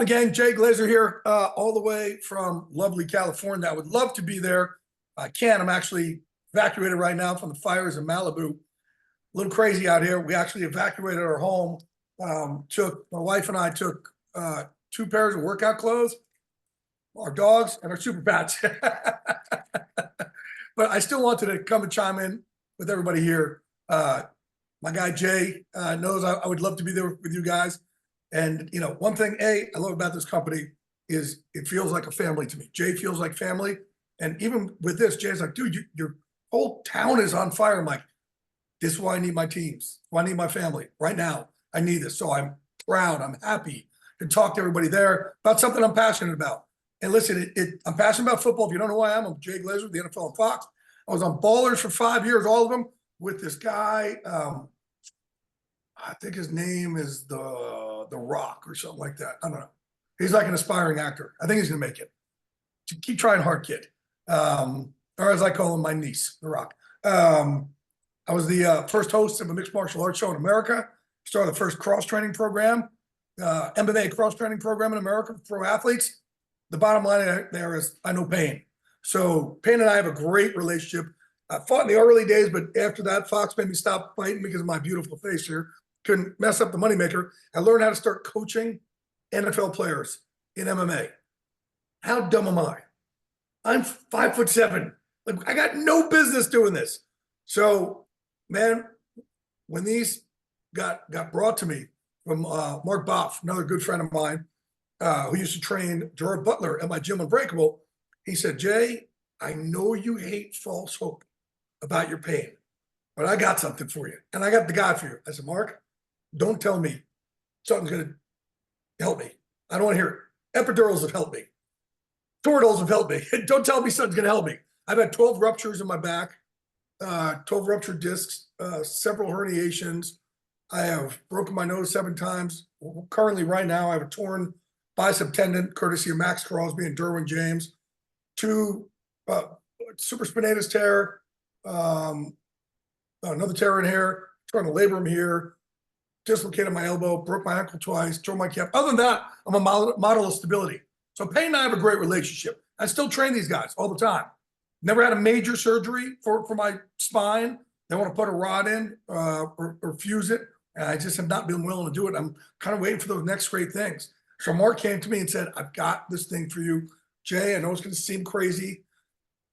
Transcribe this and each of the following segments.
Again, Jay Glazer here, all the way from lovely California. I would love to be there. I can't. I'm actually evacuated right now from the fires in Malibu. A little crazy out here. We actually evacuated our home. My wife and I took 2 pairs of workout clothes, our dogs, and our super pets. But I still wanted to come and chime in with everybody here. My guy Jay knows I would love to be there with you guys. And, one thing, I love about this company is it feels like a family to me. Jay feels like family. And even with this, Jay's like, dude, your whole town is on fire. I'm like, this is why I need my teams. Why I need my family right now. I need this. So I'm proud. I'm happy to talk to everybody there about something I'm passionate about. And listen, I'm passionate about football. If you don't know who I am, I'm Jay Glazer with the NFL and Fox. I was on Ballers for 5 years, all of them, with this guy. I think his name is the Rock or something like that. I don't know. He's like an aspiring actor. I think he's gonna make it. Keep trying hard, kid. Or as I call him, my niece, the Rock. I was the first host of a mixed martial arts show in America. Started the first cross training program, MMA cross training program in America for pro athletes. The bottom line there is I know Payne. So Payne and I have a great relationship. I fought in the early days, but after that, Fox made me stop fighting because of my beautiful face here. Couldn't mess up the moneymaker. I learned how to start coaching NFL players in MMA. How dumb am I? I'm 5'7". Like, I got no business doing this. So, man, when these got brought to me from Mark Boff, another good friend of mine, who used to train Gerard Butler at my gym Unbreakable, he said, Jay, I know you hate false hope about your pain, but I got something for you. And I got the guy for you. I said, Mark, don't tell me something's going to help me. I don't want to hear it. Epidurals have helped me. Toradals have helped me. Don't tell me something's going to help me. I've had 12 ruptures in my back, 12 ruptured discs, several herniations. I have broken my nose 7 times. Currently, right now, I have a torn bicep tendon, courtesy of Max Crosby and Derwin James. 2 supraspinatus tear, another tear in here, trying to labrum here, dislocated my elbow, broke my ankle twice, tore my calf. Other than that, I'm a model of stability. So Payne and I have a great relationship. I still train these guys all the time. Never had a major surgery for my spine. They want to put a rod in or fuse it. And I just have not been willing to do it. I'm kind of waiting for those next great things. So Mark came to me and said, I've got this thing for you. Jay, I know it's going to seem crazy.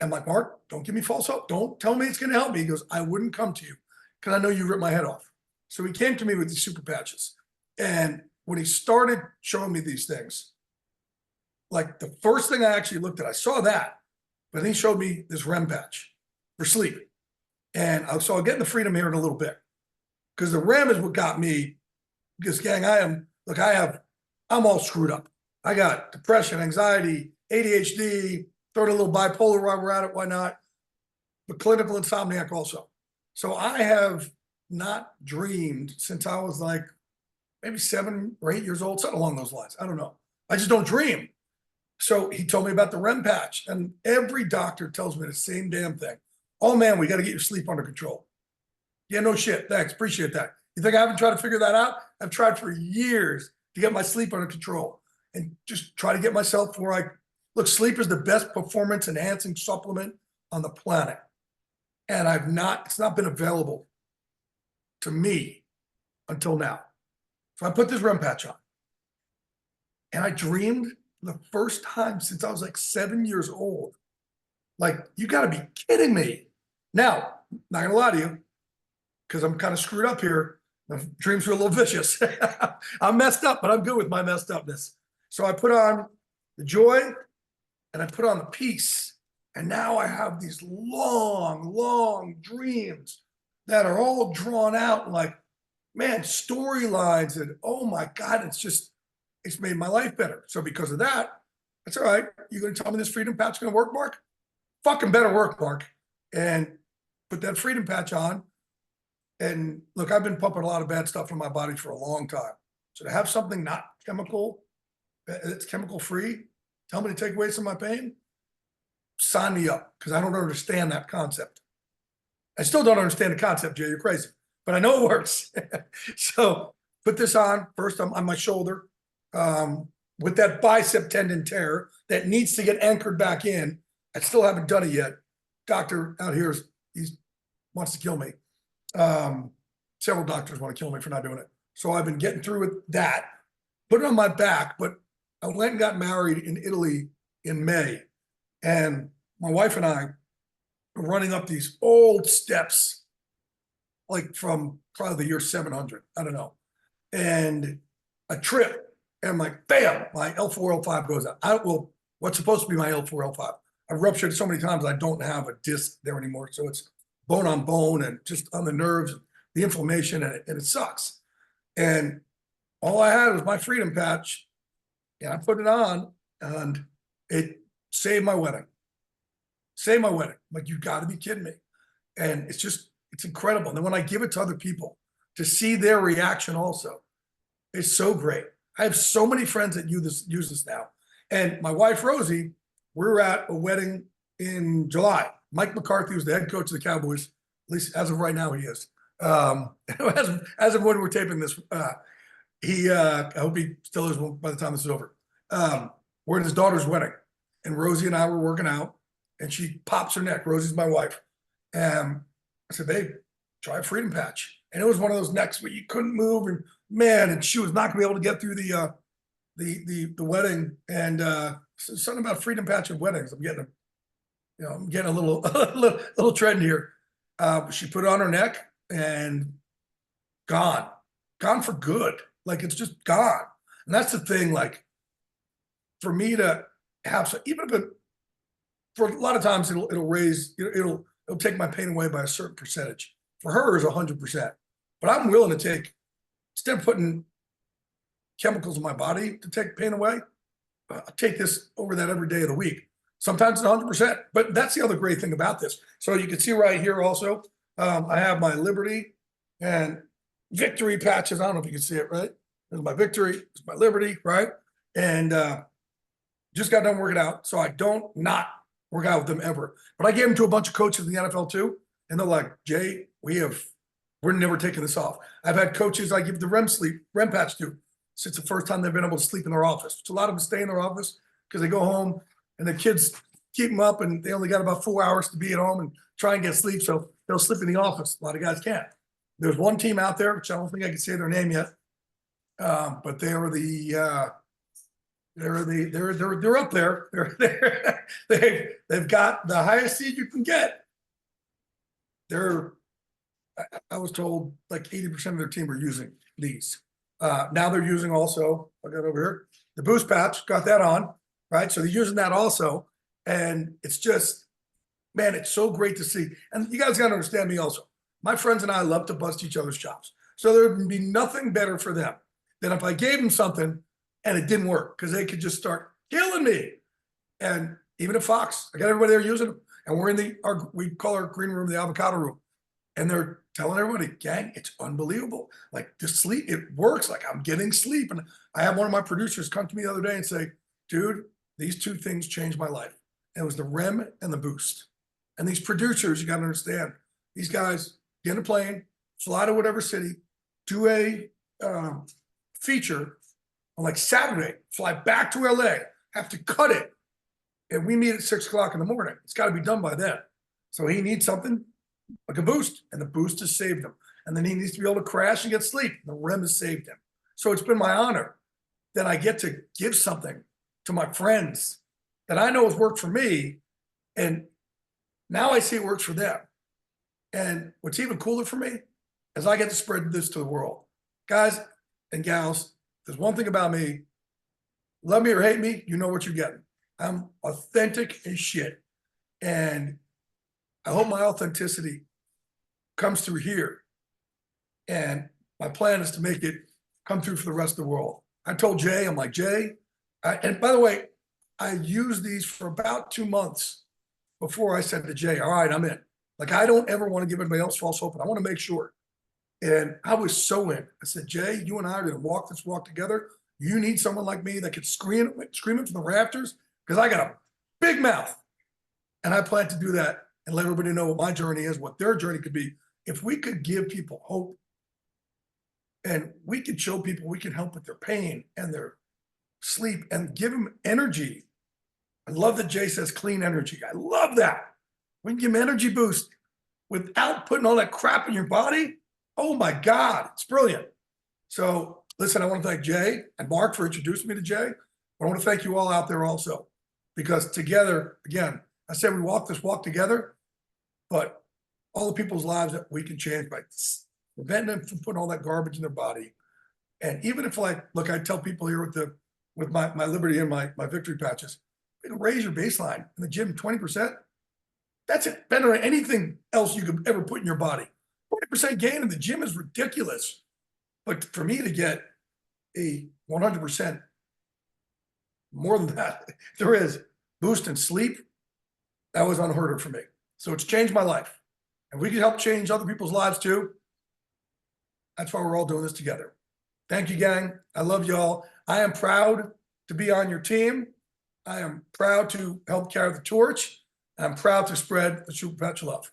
I'm like, Mark, don't give me false hope. Don't tell me it's going to help me. He goes, I wouldn't come to you because I know you ripped my head off. So he came to me with these super patches. And when he started showing me these things, like the first thing I actually looked at, I saw that, but then he showed me this REM patch for sleep. And so I'll get in the freedom here in a little bit because the REM is what got me. Because gang, I'm all screwed up. I got depression, anxiety, ADHD, throw in a little bipolar while we're at it, why not? But clinical insomniac also. So I have not dreamed since I was like maybe 7 or 8 years old, something along those lines. I don't know. I just don't dream. So he told me about the REM patch, and every doctor tells me the same damn thing. Oh man, we got to get your sleep under control. Yeah, no shit. Thanks. Appreciate that. You think I haven't tried to figure that out? I've tried for years to get my sleep under control and just try to get myself where look, sleep is the best performance enhancing supplement on the planet. And it's not been available to me until now. So I put this REM patch on and I dreamed the first time since I was like 7 years old. Like, you got to be kidding me. Now, not going to lie to you, because I'm kind of screwed up here. My dreams are a little vicious. I'm messed up, but I'm good with my messed upness. So I put on the joy and I put on the peace. And now I have these long, long dreams that are all drawn out like, man, storylines. And oh my God, it's made my life better. So because of that, that's all right. You're going to tell me this freedom patch is going to work, Mark? Fucking better work, Mark. And put that freedom patch on. And look, I've been pumping a lot of bad stuff in my body for a long time. So to have something not chemical, it's chemical free, tell me to take away some of my pain, sign me up, because I don't understand that concept. I still don't understand the concept, Jay. You're crazy. But I know it works. So put this on first on my shoulder. with that bicep tendon tear that needs to get anchored back in. I still haven't done it yet. Doctor out here, he wants to kill me. Several doctors want to kill me for not doing it. So I've been getting through with that, put it on my back, but I went and got married in Italy in May. And my wife and I were running up these old steps, like from probably the year 700, I don't know. And a trip, and I'm like, bam, my L4, L5 goes out. What's supposed to be my L4, L5? I ruptured so many times I don't have a disc there anymore. So it's bone on bone and just on the nerves, the inflammation, and it sucks. And all I had was my freedom patch, and I put it on, and it saved my wedding. Saved my wedding. Like, you got to be kidding me. And it's incredible. And then when I give it to other people to see their reaction also, it's so great. I have so many friends that use this now. And my wife, Rosie, we were at a wedding in July. Mike McCarthy was the head coach of the Cowboys. At least as of right now, he is. As of when we're taping this, I hope he still is by the time this is over. We're at his daughter's wedding, and Rosie and I were working out, and she pops her neck. Rosie's my wife. And I said, babe, try a freedom patch. And it was one of those necks where you couldn't move, and man, and she was not gonna be able to get through the wedding. And something about freedom patch and weddings. I'm getting a little little trend here. She put it on her neck, and gone for good. Like, it's just gone. And that's the thing, like, for me to have, even if for a lot of times it'll it'll take my pain away by a certain percentage. For her is 100%, but I'm willing to take, instead of putting chemicals in my body to take pain away, I'll take this over that every day of the week. Sometimes it's 100%, but that's the other great thing about this. So you can see right here also, I have my Liberty and Victory patches. I don't know if you can see it, right? There's my Victory, it's my Liberty, right? And just got done working out, so I don't not work out with them ever. But I gave them to a bunch of coaches in the NFL too, and they're like, Jay, we're never taking this off. I've had coaches I give the REM patch to since the first time they've been able to sleep in their office. So a lot of them stay in their office because they go home and the kids keep them up, and they only got about 4 hours to be at home and try and get sleep. So they'll sleep in the office. A lot of guys can't. There's one team out there, which I don't think I can say their name yet, but they're up there. They've got the highest seed you can get. I was told like 80% of their team are using these. Now they're using also, I got over here, the boost patch, got that on, right? So they're using that also. And it's just, man, it's so great to see. And you guys got to understand me also. My friends and I love to bust each other's chops. So there would be nothing better for them than if I gave them something and it didn't work, because they could just start killing me. And even at Fox, I got everybody there using them. And we're in we call our green room the avocado room. And they're telling everybody, gang, it's unbelievable. Like, the sleep, it works. Like, I'm getting sleep. And I had one of my producers come to me the other day and say, dude, these two things changed my life. And it was the REM and the boost. And these producers, you got to understand, these guys get in a plane, fly to whatever city, do a feature on like Saturday, fly back to LA, have to cut it. And we meet at 6 o'clock in the morning. It's got to be done by then. So he needs something like a boost, and the boost has saved him. And then he needs to be able to crash and get sleep. The REM has saved him. So it's been my honor that I get to give something to my friends that I know has worked for me. And now I see it works for them. And what's even cooler for me is I get to spread this to the world. Guys and gals, there's one thing about me. Love me or hate me, you know what you're getting. I'm authentic as shit. And I hope my authenticity comes through here. And my plan is to make it come through for the rest of the world. I told Jay, I'm like, Jay, and by the way, I used these for about 2 months before I said to Jay, all right, I'm in. Like, I don't ever want to give anybody else false hope. I want to make sure. And I was so in. I said, Jay, you and I are going to walk this walk together. You need someone like me that could scream it from the rafters, because I got a big mouth. And I plan to do that and let everybody know what my journey is, what their journey could be. If we could give people hope, and we could show people we can help with their pain and their sleep, and give them energy. I love that Jay says clean energy. I love that. We can give them energy boost without putting all that crap in your body. Oh my God, it's brilliant. So listen, I want to thank Jay and Mark for introducing me to Jay. I want to thank you all out there also, because together, again, I said we walk this walk together, but all the people's lives that we can change by preventing them from putting all that garbage in their body. And even if, like, look, I tell people here with my Liberty and my victory patches, you can raise your baseline in the gym 20%. That's it, better than anything else you could ever put in your body. 40% gain in the gym is ridiculous. But for me to get a 100% more than that, there is boost in sleep, that was unheard of for me. So it's changed my life. And we can help change other people's lives too. That's why we're all doing this together. Thank you, gang. I love y'all. I am proud to be on your team. I am proud to help carry the torch. I'm proud to spread the Super Patch love.